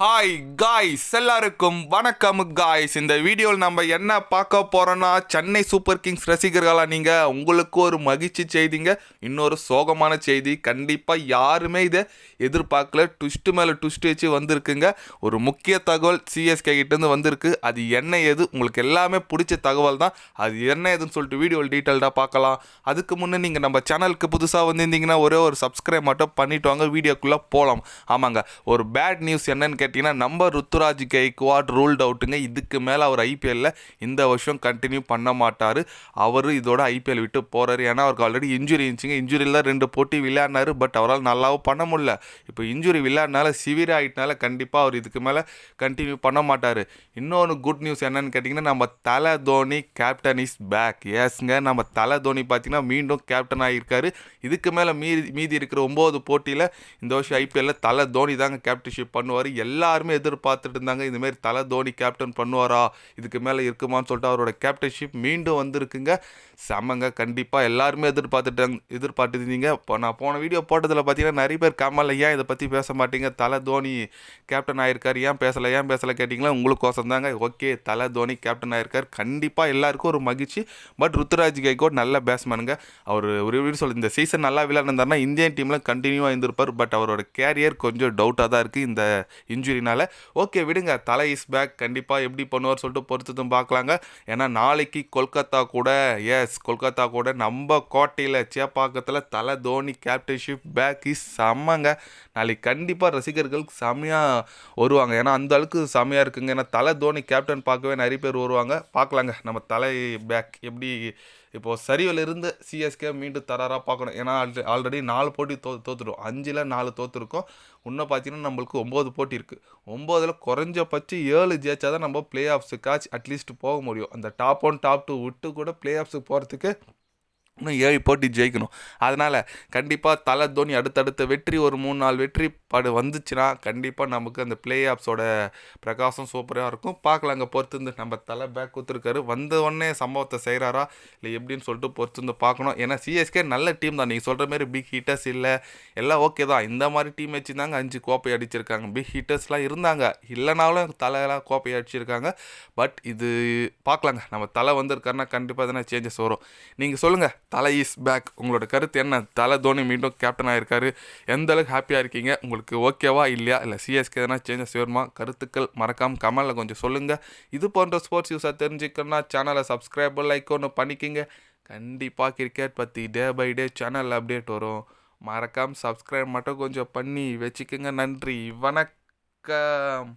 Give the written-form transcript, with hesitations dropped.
Hi guys, எல்லாருக்கும் வணக்கம் guys. இந்த வீடியோவில் நம்ம என்ன பார்க்க போகிறோன்னா, சென்னை சூப்பர் கிங்ஸ் ரசிகர்களாக நீங்கள் உங்களுக்கு ஒரு மகிழ்ச்சி செய்திங்க, இன்னொரு சோகமான செய்தி. கண்டிப்பாக யாருமே இதை எதிர்பார்க்கல. ட்விஸ்ட்டு மேலே ட்விஸ்ட் வச்சு வந்திருக்குங்க. ஒரு முக்கிய தகவல் சிஎஸ்கே கிட்டேருந்து வந்திருக்கு. அது என்ன ஏது உங்களுக்கு எல்லாமே பிடிச்ச தகவல் தான். அது என்ன ஏதுன்னு சொல்லிட்டு வீடியோவில் டீட்டெயில்டாக பார்க்கலாம். அதுக்கு முன்னே நீங்கள் நம்ம சேனலுக்கு புதுசாக வந்திருந்தீங்கன்னா ஒரே ஒரு சப்ஸ்கிரைப் மட்டும் பண்ணிட்டு வாங்க, வீடியோக்குள்ளே போகலாம். ஆமாங்க, ஒரு பேட் நியூஸ் என்னன்னு கேட்டிங்கன்னா, நம்ம ருத்துராஜ் கெய்க்வாட் ரூல்ட் அவுட்டுங்க. இதுக்கு மேலே அவர் ஐபிஎல்ல இந்த வருஷம் கண்டினியூ பண்ண மாட்டார். அவர் இதோட ஐபிஎல் விட்டு போகிறாரு. ஏன்னா அவருக்கு ஆல்ரெடி இன்ஜுரி இருந்துச்சுங்க. இன்ஜுரியில் 2 போட்டி விளையாடினார். பட் அவரால் நல்லாவும் பண்ண முடியல. இப்போ இன்ஜுரி விளையாடினால சிவியர் ஆகிட்டனால கண்டிப்பாக அவர் இதுக்கு மேலே கண்டினியூ பண்ண மாட்டார். இன்னொன்று குட் நியூஸ் என்னன்னு கேட்டிங்கன்னா, நம்ம தலை தோனி கேப்டன் இஸ் பேக். ஏஸ்ங்க, நம்ம தலை தோனி பார்த்தீங்கன்னா மீண்டும் கேப்டன் ஆகியிருக்காரு. இதுக்கு மேலே மீதி இருக்கிற 9 போட்டியில் இந்த வருஷம் ஐபிஎல்ல தலை தோனி தாங்க கேப்டன்ஷிப் பண்ணுவார். எல்லாருமே எதிர்பார்த்துட்டு இருந்தாங்க, இதுமாரி தலை தோனி கேப்டன் பண்ணுவாரா, இதுக்கு மேலே இருக்குமான்னு சொல்லிட்டு அவரோட கேப்டன்ஷிப் மீண்டும் வந்திருக்குங்க. செம்மங்க. கண்டிப்பாக எல்லாருமே எதிர்பார்த்துட்டு இருந்தீங்க. இப்போ நான் போன வீடியோ போட்டதில் பார்த்தீங்கன்னா நிறைய பேர் கமலில் ஏன் இதை பற்றி பேச மாட்டீங்க, தலை தோனி கேப்டன் ஆகிருக்கார், ஏன் பேசலை கேட்டிங்களா, உங்களுக்கோசம் தாங்க. ஓகே, தலை தோனி கேப்டன் ஆகிருக்கார். கண்டிப்பாக எல்லாருக்கும் ஒரு மகிழ்ச்சி. பட் ருத்துராஜ் கெய்க்வாட் நல்ல பேட்ஸ்மேனுங்க. அவர் ஒரு சொல்லி இந்த சீசன் நல்லா விளையாடுனாருன்னா இந்தியன் டீமில் கண்டினியூவாக இருந்திருப்பார். பட் அவரோட கேரியர் கொஞ்சம் டவுட்டாக தான் இருக்குது இந்த இன்ஜுரினால. ஓகே விடுங்க, தலை இஸ் பேக். கண்டிப்பாக எப்படி பண்ணுவார் சொல்லிட்டு பொறுத்ததும் பார்க்கலாங்க. ஏன்னா நாளைக்கு கொல்கத்தா கூட நம்ம கோட்டையில் சேப்பாக்கத்தில் தலை தோனி கேப்டன்ஷிப் பேக் இஸ் செம்மங்க. நாளைக்கு கண்டிப்பாக ரசிகர்கள் செம்மையாக வருவாங்க. ஏன்னா அந்த அளவுக்கு செம்மையாக இருக்குங்க. ஏன்னா தலை தோனி கேப்டன் பார்க்கவே நிறைய பேர் வருவாங்க. பார்க்கலாங்க நம்ம தலை பேக் எப்படி இப்போது சரிவிலிருந்து சிஎஸ்கே மீண்டும் தராராக பார்க்கணும். ஏன்னா ஆல்ரெடி 4 போட்டி தோற்றுடும். 5ல் 4 தோற்றுருக்கோம். இன்னும் பார்த்தீங்கன்னா நம்மளுக்கு 9 போட்டி இருக்குது. 9ல் குறைஞ்சபட்சம் 7 ஜெயிச்சா தான் நம்ம பிளே ஆஃப்ஸுக்காச்சும் அட்லீஸ்ட் போக முடியும். அந்த டாப் 1 டாப் 2 விட்டு கூட பிளே ஆஃப்ஸுக்கு போகிறதுக்கு இன்னும் 7 போட்டி ஜெயிக்கணும். அதனால் கண்டிப்பாக தலை தோனி அடுத்தடுத்த வெற்றி ஒரு 3-4 வெற்றி வந்துச்சுன்னா கண்டிப்பாக நமக்கு அந்த பிளே ஆஃப்ஸோட பிரகாசம் சூப்பராக இருக்கும். பார்க்கலாங்க, பொறுத்திருந்து. நம்ம தலை பேக் கொடுத்துருக்காரு, வந்த உடனே சம்பவத்தை செய்கிறாரா இல்லை எப்படின்னு சொல்லிட்டு பொறுத்திருந்து பார்க்கணும். ஏன்னா சிஎஸ்கே நல்ல டீம் தான். நீங்கள் சொல்கிற மாதிரி பிக் ஹீட்டர்ஸ் இல்லை, எல்லாம் ஓகே தான். இந்த மாதிரி டீம் வச்சுருந்தாங்க 5 கோப்பை அடிச்சிருக்காங்க. பிக் ஹீட்டர்ஸ்லாம் இருந்தாங்க, இல்லைனாலும் தலையெல்லாம் கோப்பை அடிச்சிருக்காங்க. பட் இது பார்க்கலாங்க, நம்ம தலை வந்திருக்காருன்னா கண்டிப்பாக எதனா சேஞ்சஸ் வரும். நீங்கள் சொல்லுங்கள், தலை இஸ் பேக். உங்களோட கருத்து என்ன? தலை தோனி மீண்டும் கேப்டன் ஆகிருக்காரு, எந்த அளவுக்கு ஹாப்பியாக இருக்கீங்க? உங்களுக்கு ஓகேவா இல்லையா? இல்லை சிஎஸ்கே எதனா சேஞ்சஸ் வருமா? கருத்துக்கள் மறக்காமல் கமெண்டில் கொஞ்சம் சொல்லுங்கள். இது போன்ற ஸ்போர்ட்ஸ் யூஸாக தெரிஞ்சுக்கணும்னா சேனலை சப்ஸ்கிரைப் லைக் ஒன்று பண்ணிக்கிங்க. கண்டிப்பாக கிரிக்கெட் பற்றி டே பை டே சேனலில் அப்டேட் வரும். மறக்காமல் சப்ஸ்கிரைப் மட்டும் கொஞ்சம் பண்ணி வச்சுக்கோங்க. நன்றி, வணக்கம்.